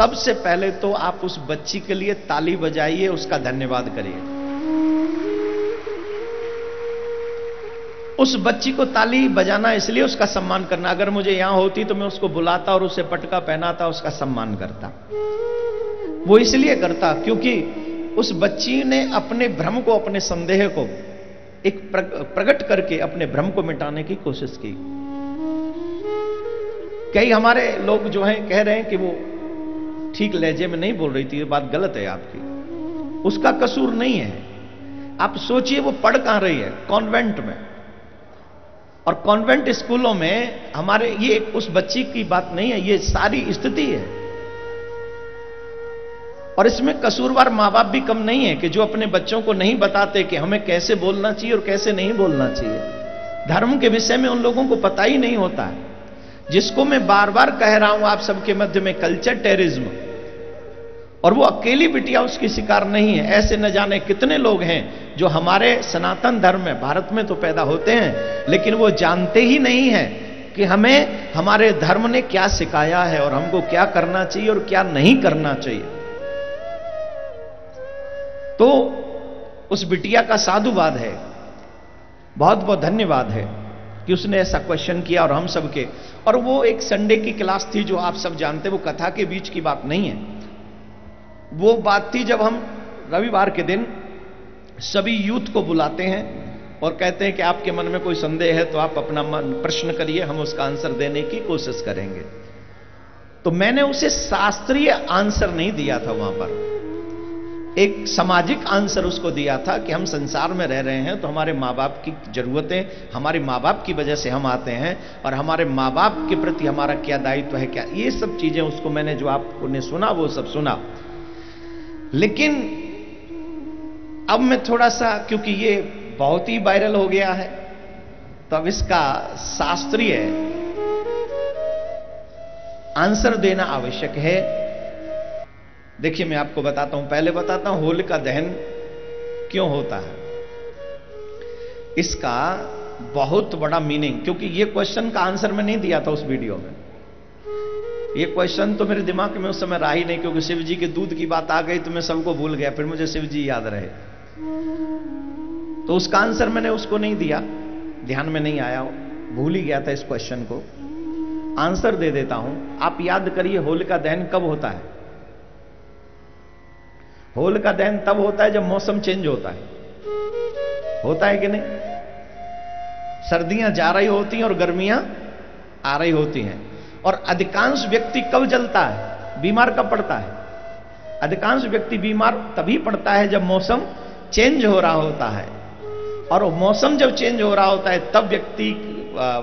सबसे पहले तो आप उस बच्ची के लिए ताली बजाइए, उसका धन्यवाद करिए। उस बच्ची को ताली बजाना इसलिए उसका सम्मान करना। अगर मुझे यहां होती तो मैं उसको बुलाता और उसे पटका पहनाता, उसका सम्मान करता। वो इसलिए करता क्योंकि उस बच्ची ने अपने भ्रम को, अपने संदेह को एक प्रकट करके अपने भ्रम को मिटाने की कोशिश की। कई हमारे लोग जो हैं कह रहे हैं कि वो ठीक लहजे में नहीं बोल रही थी, ये बात गलत है आपकी, उसका कसूर नहीं है। आप सोचिए वो पढ़ कहां रही है? कॉन्वेंट में। और कॉन्वेंट स्कूलों में हमारे, ये उस बच्ची की बात नहीं है, ये सारी स्थिति है। और इसमें कसूरवार मां बाप भी कम नहीं है कि जो अपने बच्चों को नहीं बताते कि हमें कैसे बोलना चाहिए और कैसे नहीं बोलना चाहिए। धर्म के विषय में उन लोगों को पता ही नहीं होता है। जिसको मैं बार बार कह रहा हूं आप सबके मध्य में, कल्चर टेररिज्म। और वो अकेली बिटिया उसकी शिकार नहीं है। ऐसे न जाने कितने लोग हैं जो हमारे सनातन धर्म में, भारत में तो पैदा होते हैं, लेकिन वो जानते ही नहीं है कि हमें हमारे धर्म ने क्या सिखाया है और हमको क्या करना चाहिए और क्या नहीं करना चाहिए। तो उस बिटिया का साधुवाद है, बहुत बहुत धन्यवाद है कि उसने ऐसा क्वेश्चन किया और हम सब के। और वो एक संडे की क्लास थी जो आप सब जानते, वो कथा के बीच की बात नहीं है। वो बात थी जब हम रविवार के दिन सभी यूथ को बुलाते हैं और कहते हैं कि आपके मन में कोई संदेह है तो आप अपना मन प्रश्न करिए, हम उसका आंसर देने की कोशिश करेंगे। तो मैंने उसे शास्त्रीय आंसर नहीं दिया था, वहां पर एक सामाजिक आंसर उसको दिया था कि हम संसार में रह रहे हैं तो हमारे माँ बाप की जरूरतें, हमारे माँ बाप की वजह से हम आते हैं और हमारे माँ बाप के प्रति हमारा क्या दायित्व है, क्या, ये सब चीजें उसको मैंने, जो आपने सुना वो सब सुना। लेकिन अब मैं थोड़ा सा, क्योंकि ये बहुत ही वायरल हो गया है, तो अब इसका शास्त्रीय आंसर देना आवश्यक है। देखिए मैं आपको बताता हूं, पहले बताता हूं होलिका दहन क्यों होता है। इसका बहुत बड़ा मीनिंग, क्योंकि ये क्वेश्चन का आंसर मैं नहीं दिया था उस वीडियो में। ये क्वेश्चन तो मेरे दिमाग में उस समय रहा ही नहीं, क्योंकि शिव जी के दूध की बात आ गई तो मैं सबको भूल गया, फिर मुझे शिव जी याद रहे। तो उसका आंसर मैंने उसको नहीं दिया, ध्यान में नहीं आया, भूल ही गया था इस क्वेश्चन को। आंसर दे देता हूं, आप याद करिए होलिका दहन कब होता है। होलिका दहन तब होता है जब मौसम चेंज होता है कि नहीं? सर्दियां जा रही होती हैं और गर्मियां आ रही होती हैं। और अधिकांश व्यक्ति कब जलता है, बीमार कब पड़ता है? अधिकांश व्यक्ति बीमार तभी पड़ता है जब मौसम चेंज हो रहा होता है। और मौसम जब चेंज हो रहा होता है तब व्यक्ति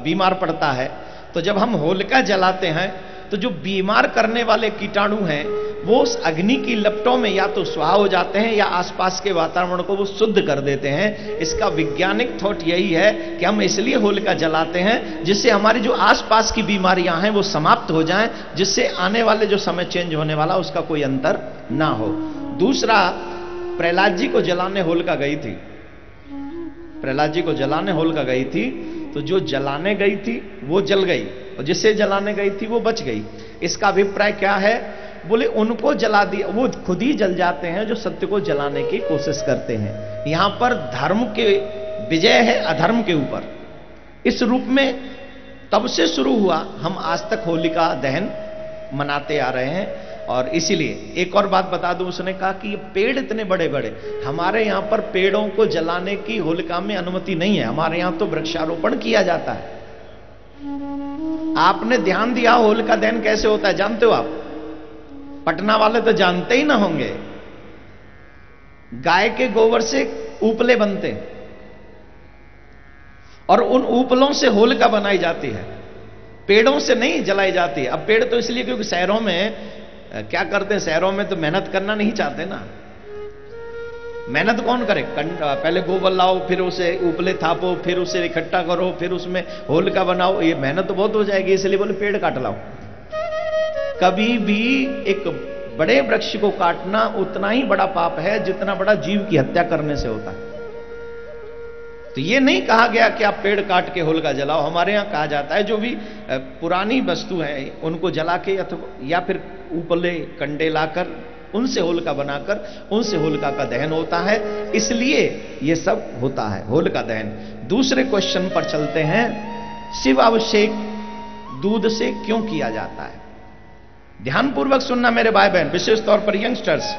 बीमार पड़ता है। तो जब हम होलिका जलाते हैं तो जो बीमार करने वाले कीटाणु हैं वो उस अग्नि की लपटों में या तो स्वाहा हो जाते हैं या आसपास के वातावरण को वो शुद्ध कर देते हैं। इसका वैज्ञानिक थॉट यही है कि हम इसलिए होलिका जलाते हैं जिससे हमारी जो आसपास की बीमारियां हैं वो समाप्त हो जाएं, जिससे आने वाले जो समय चेंज होने वाला उसका कोई अंतर ना हो। दूसरा, प्रहलाद जी को जलाने होलिका गई थी। प्रहलाद जी को जलाने होलिका गई थी, तो जो जलाने गई थी वो जल गई और जिसे जलाने गई थी वो बच गई। इसका अभिप्राय क्या है? बोले उनको जला दिया, वो खुद ही जल जाते हैं जो सत्य को जलाने की कोशिश करते हैं। यहां पर धर्म के विजय है अधर्म के ऊपर। इस रूप में तब से शुरू हुआ, हम आज तक होलिका दहन मनाते आ रहे हैं। और इसीलिए एक और बात बता दूं, उसने कहा कि ये पेड़ इतने बड़े बड़े, हमारे यहां पर पेड़ों को जलाने की होलिका में अनुमति नहीं है। हमारे यहां तो वृक्षारोपण किया जाता है। आपने ध्यान दिया होलिका दहन कैसे होता है जानते हो आप? पटना वाले तो जानते ही ना होंगे। गाय के गोबर से उपले बनते हैं और उन उपलों से होलिका बनाई जाती है, पेड़ों से नहीं जलाई जाती। अब पेड़ तो इसलिए क्योंकि शहरों में क्या करते हैं, शहरों में तो मेहनत करना नहीं चाहते ना। मेहनत कौन करे? पहले गोबर लाओ, फिर उसे उपले थापो, फिर उसे इकट्ठा करो, फिर उसमें होलिका बनाओ, ये मेहनत तो बहुत हो जाएगी। इसलिए बोले पेड़ काट लाओ। कभी भी एक बड़े वृक्ष को काटना उतना ही बड़ा पाप है जितना बड़ा जीव की हत्या करने से होता है। तो ये नहीं कहा गया कि आप पेड़ काट के होलिका जलाओ। हमारे यहां कहा जाता है जो भी पुरानी वस्तु है उनको जला के या फिर उपले कंडे लाकर उनसे होलिका बनाकर उनसे होलिका का दहन होता है, इसलिए यह सब होता है होलिका दहन। दूसरे क्वेश्चन पर चलते हैं, शिव अभिषेक दूध से क्यों किया जाता है? ध्यानपूर्वक सुनना मेरे भाई बहन, विशेष तौर पर यंगस्टर्स।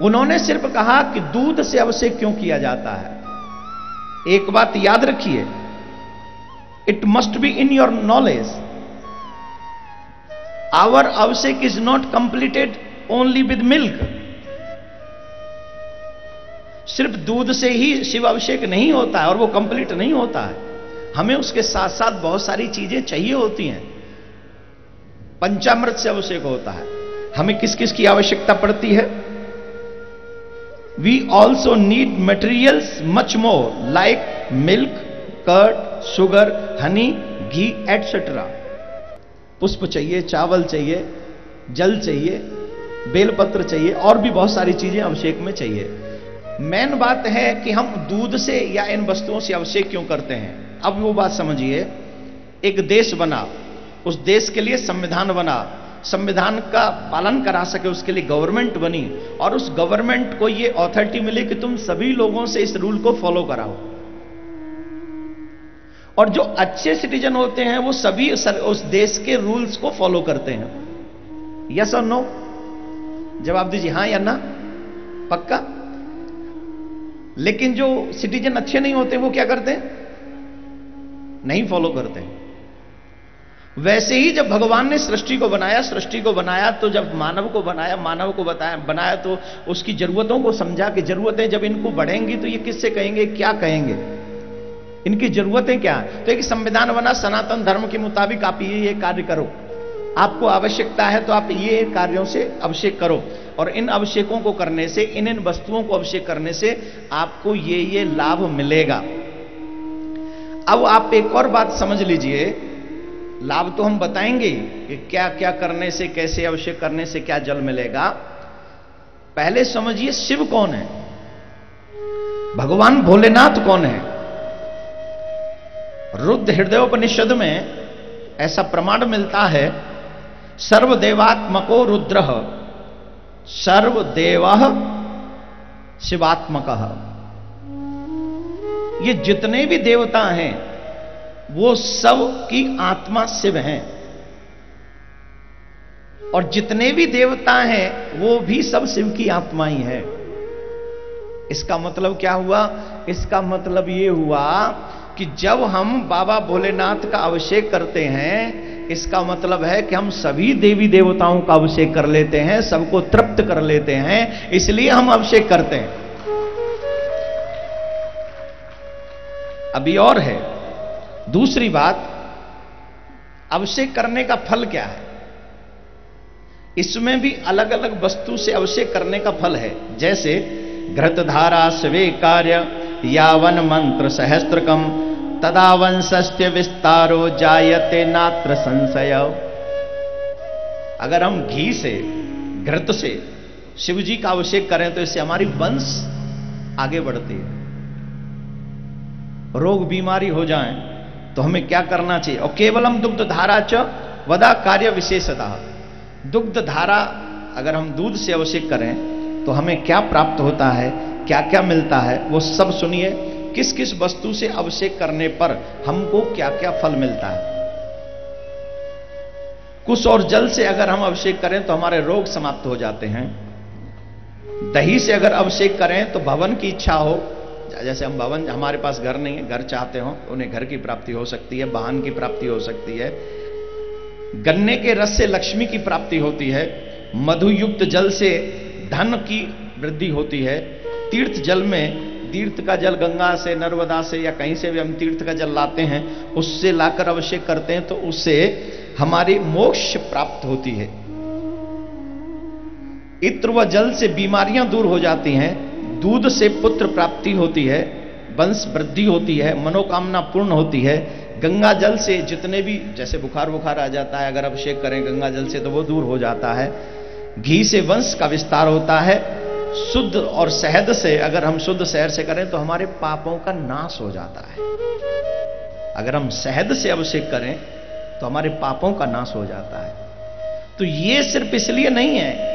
उन्होंने सिर्फ कहा कि दूध से अभिषेक क्यों किया जाता है। एक बात याद रखिए, it must be in your knowledge, our abhishek is not completed only with milk. सिर्फ दूध से ही शिव अभिषेक नहीं होता है और वो कंप्लीट नहीं होता है, हमें उसके साथ साथ बहुत सारी चीजें चाहिए होती हैं। पंचामृत से अभिषेक होता है, हमें किस किस की आवश्यकता पड़ती है? We also need materials much more like milk, curd, sugar, honey, ghee etcetera. पुष्प चाहिए, चावल चाहिए, जल चाहिए, बेलपत्र चाहिए और भी बहुत सारी चीजें अभिषेक में चाहिए। मेन बात है कि हम दूध से या इन वस्तुओं से अभिषेक क्यों करते हैं। अब वो बात समझिए, एक देश बना, उस देश के लिए संविधान बना, संविधान का पालन करा सके उसके लिए गवर्नमेंट बनी, और उस गवर्नमेंट को ये अथॉरिटी मिली कि तुम सभी लोगों से इस रूल को फॉलो कराओ। और जो अच्छे सिटीजन होते हैं वो सभी उस देश के रूल्स को फॉलो करते हैं। यस और नो? जवाब दीजिए, हां या ना, पक्का। लेकिन जो सिटीजन अच्छे नहीं होते वो क्या करते हैं? नहीं फॉलो करते हैं। वैसे ही जब भगवान ने सृष्टि को बनाया तो जब मानव को बनाया तो उसकी जरूरतों को समझा कि जरूरतें जब इनको बढ़ेंगी तो ये किससे कहेंगे, क्या कहेंगे, इनकी जरूरतें क्या है। तो एक संविधान बना, सनातन धर्म के मुताबिक आप ये कार्य करो, आपको आवश्यकता है तो आप ये कार्यों से अभिषेक करो, और इन अभिषेकों को करने से, इन वस्तुओं को अभिषेक करने से आपको ये लाभ मिलेगा। अब आप एक और बात समझ लीजिए, लाभ तो हम बताएंगे कि क्या क्या करने से, कैसे अभिषेक करने से क्या जल मिलेगा। पहले समझिए शिव कौन है, भगवान भोलेनाथ कौन है। रुद्र हृदयोपनिषद में ऐसा प्रमाण मिलता है, सर्वदेवात्मको रुद्र सर्वदेवः शिवात्मकः। ये जितने भी देवता हैं वो सब की आत्मा शिव हैं, और जितने भी देवता हैं वो भी सब शिव की आत्मा ही है। इसका मतलब क्या हुआ? इसका मतलब ये हुआ कि जब हम बाबा भोलेनाथ का अभिषेक करते हैं, इसका मतलब है कि हम सभी देवी देवताओं का अभिषेक कर लेते हैं, सबको तृप्त कर लेते हैं, इसलिए हम अभिषेक करते हैं। अभी और है दूसरी बात, अभिषेक करने का फल क्या है? इसमें भी अलग अलग वस्तु से अभिषेक करने का फल है। जैसे घृतधारा स्वे कार्य यावन मंत्र सहस्त्रकम तदा वंशस्य विस्तारो जायते नात्र संशय। अगर हम घी से, घृत से शिव जी का अभिषेक करें तो इससे हमारी वंश आगे बढ़ती है। रोग बीमारी हो जाए तो हमें क्या करना चाहिए? और केवलम दुग्ध धारा च वदा कार्य विशेषतः। दुग्ध धारा, अगर हम दूध से अभिषेक करें तो हमें क्या प्राप्त होता है, क्या क्या मिलता है, वो सब सुनिए। किस किस वस्तु से अभिषेक करने पर हमको क्या क्या फल मिलता है। कुश और जल से अगर हम अभिषेक करें तो हमारे रोग समाप्त हो जाते हैं। दही से अगर अभिषेक करें तो भवन की इच्छा हो, जैसे हम भवन, हमारे पास घर नहीं है, घर चाहते हो, उन्हें घर की प्राप्ति हो सकती है, वाहन की प्राप्ति हो सकती है। गन्ने के रस से लक्ष्मी की प्राप्ति होती है। मधुयुक्त जल से धन की वृद्धि होती है। तीर्थ जल में, तीर्थ का जल गंगा से, नर्मदा से या कहीं से भी हम तीर्थ का जल लाते हैं, उससे लाकर अभिषेक करते हैं तो उससे हमारी मोक्ष प्राप्त होती है। इत्र व जल से बीमारियां दूर हो जाती हैं। दूध से पुत्र प्राप्ति होती है, वंश वृद्धि होती है, मनोकामना पूर्ण होती है। गंगा जल से जितने भी, जैसे बुखार आ जाता है, अगर अभिषेक करें गंगा जल से तो वो दूर हो जाता है। घी से वंश का विस्तार होता है। शुद्ध और शहद से, अगर हम शुद्ध शहद से करें तो हमारे पापों का नाश हो जाता है। अगर हम शहद से अभिषेक करें तो हमारे पापों का नाश हो जाता है। तो ये सिर्फ इसलिए नहीं है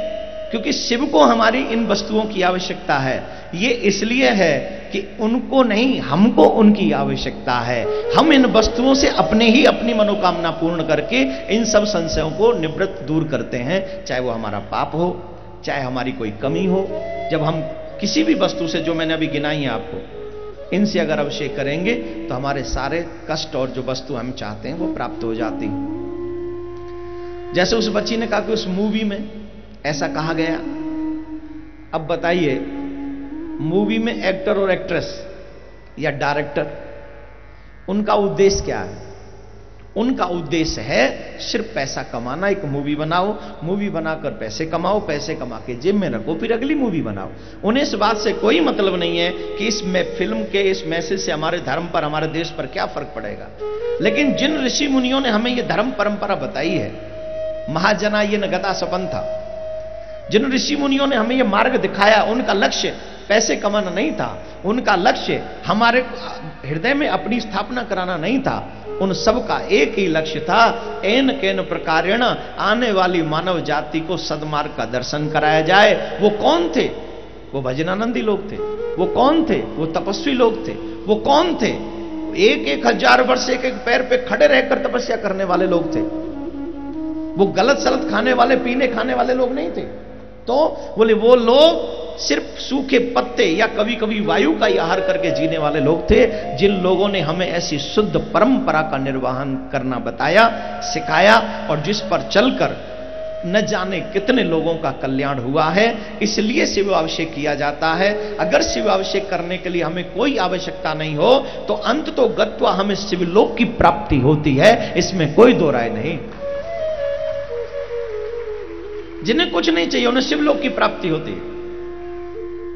क्योंकि शिव को हमारी इन वस्तुओं की आवश्यकता है, ये इसलिए है कि उनको नहीं, हमको उनकी आवश्यकता है। हम इन वस्तुओं से अपने ही अपनी मनोकामना पूर्ण करके इन सब संशयों को निवृत्त दूर करते हैं, चाहे वो हमारा पाप हो, चाहे हमारी कोई कमी हो। जब हम किसी भी वस्तु से, जो मैंने अभी गिनाई है आपको, इनसे अगर अभिषेक करेंगे तो हमारे सारे कष्ट और जो वस्तु हम चाहते हैं वो प्राप्त हो जाती है। जैसे उस बच्ची ने कहा कि उस मूवी में ऐसा कहा गया। अब बताइए, मूवी में एक्टर और एक्ट्रेस या डायरेक्टर, उनका उद्देश्य क्या है? उनका उद्देश्य है सिर्फ पैसा कमाना। एक मूवी बनाओ, मूवी बनाकर पैसे कमाओ, पैसे कमा के जेब में रखो, फिर अगली मूवी बनाओ। उन्हें इस बात से कोई मतलब नहीं है कि इस फिल्म के इस मैसेज से हमारे धर्म पर, हमारे देश पर क्या फर्क पड़ेगा। लेकिन जिन ऋषि मुनियों ने हमें यह धर्म परंपरा बताई है, महाजना ये नगता सपन था, जिन ऋषि मुनियों ने हमें यह मार्ग दिखाया, उनका लक्ष्य पैसे कमाना नहीं था, उनका लक्ष्य हमारे हृदय में अपनी स्थापना कराना नहीं था। उन सब का एक ही लक्ष्य था, एन केन प्रकारेण आने वाली मानव जाति को सदमार्ग का दर्शन कराया जाए। वो कौन थे? वो भजनानंदी लोग थे। वो कौन थे? वो तपस्वी लोग थे। वो कौन थे? 1,000 वर्ष एक पैर पे खड़े रहकर तपस्या करने वाले लोग थे। वो गलत सलत खाने वाले, पीने खाने वाले लोग नहीं थे। तो बोले वो लोग सिर्फ सूखे पत्ते या कभी कभी वायु का ही आहार करके जीने वाले लोग थे, जिन लोगों ने हमें ऐसी शुद्ध परंपरा का निर्वहन करना बताया, सिखाया, और जिस पर चलकर न जाने कितने लोगों का कल्याण हुआ है। इसलिए शिवाभिषेक किया जाता है। अगर शिवाभिषेक करने के लिए हमें कोई आवश्यकता नहीं हो तो अंत तो गत्वा हमें शिवलोक की प्राप्ति होती है, इसमें कोई दो राय नहीं। जिन्हें कुछ नहीं चाहिए उन्हें शिवलोक की प्राप्ति होती है।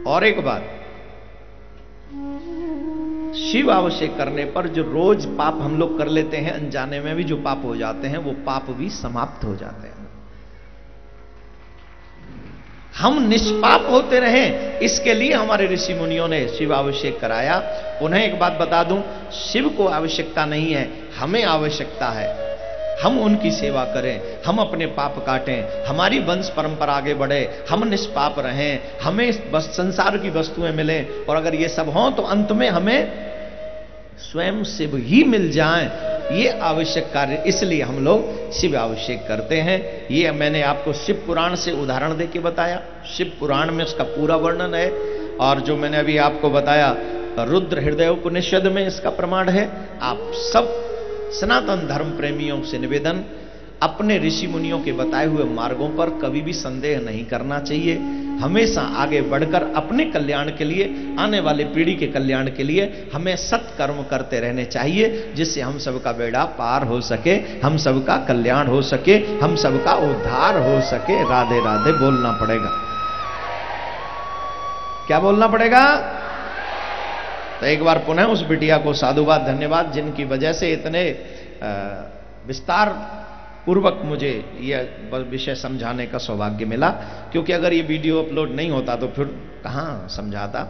और एक बात, शिव अभिषेक करने पर जो रोज पाप हम लोग कर लेते हैं, अनजाने में भी जो पाप हो जाते हैं, वो पाप भी समाप्त हो जाते हैं। हम निष्पाप होते रहें, इसके लिए हमारे ऋषि मुनियों ने शिव अभिषेक कराया। उन्हें एक बात बता दूं, शिव को आवश्यकता नहीं है, हमें आवश्यकता है। हम उनकी सेवा करें, हम अपने पाप काटें, हमारी वंश परंपरा आगे बढ़े, हम निष्पाप रहें, हमें बस संसार की वस्तुएं मिलें, और अगर ये सब हों तो अंत में हमें स्वयं शिव ही मिल जाएं। ये आवश्यक कार्य, इसलिए हम लोग शिव अभिषेक करते हैं। ये मैंने आपको शिव पुराण से उदाहरण देके बताया। शिव पुराण में इसका पूरा वर्णन है, और जो मैंने अभी आपको बताया रुद्र हृदय उपनिषद में इसका प्रमाण है। आप सब सनातन धर्म प्रेमियों से निवेदन, अपने ऋषि मुनियों के बताए हुए मार्गों पर कभी भी संदेह नहीं करना चाहिए। हमेशा आगे बढ़कर अपने कल्याण के लिए, आने वाले पीढ़ी के कल्याण के लिए हमें सत्कर्म करते रहने चाहिए, जिससे हम सबका बेड़ा पार हो सके, हम सबका कल्याण हो सके, हम सबका उद्धार हो सके। राधे राधे बोलना पड़ेगा। क्या बोलना पड़ेगा? तो एक बार पुनः उस बिटिया को साधुवाद, धन्यवाद, जिनकी वजह से इतने विस्तार पूर्वक मुझे यह विषय समझाने का सौभाग्य मिला। क्योंकि अगर ये वीडियो अपलोड नहीं होता तो फिर कहाँ समझाता।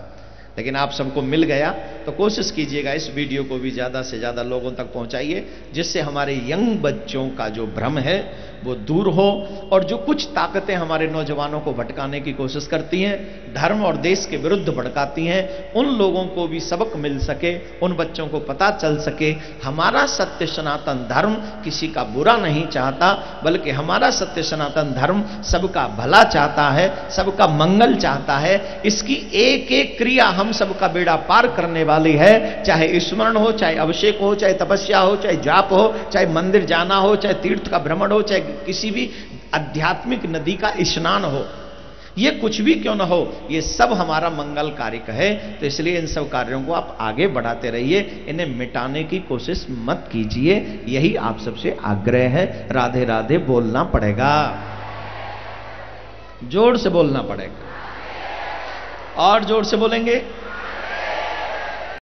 लेकिन आप सबको मिल गया, तो कोशिश कीजिएगा इस वीडियो को भी ज़्यादा से ज़्यादा लोगों तक पहुंचाइए, जिससे हमारे यंग बच्चों का जो भ्रम है वो दूर हो, और जो कुछ ताकतें हमारे नौजवानों को भटकाने की कोशिश करती हैं, धर्म और देश के विरुद्ध भड़काती हैं, उन लोगों को भी सबक मिल सके, उन बच्चों को पता चल सके हमारा सत्य सनातन धर्म किसी का बुरा नहीं चाहता, बल्कि हमारा सत्य सनातन धर्म सबका भला चाहता है, सबका मंगल चाहता है। इसकी एक एक क्रिया हम सबका बेड़ा पार करने वाली है। चाहे स्मरण हो, चाहे अभिषेक हो, चाहे तपस्या हो, चाहे जाप हो, चाहे मंदिर जाना हो, चाहे तीर्थ का भ्रमण हो, चाहे किसी भी आध्यात्मिक नदी का स्नान हो, ये कुछ भी क्यों ना हो, ये सब हमारा मंगल कारक है। तो इसलिए इन सब कार्यों को आप आगे बढ़ाते रहिए, इन्हें मिटाने की कोशिश मत कीजिए, यही आप सबसे आग्रह है। राधे राधे बोलना पड़ेगा, जोर से बोलना पड़ेगा, और जोर से बोलेंगे।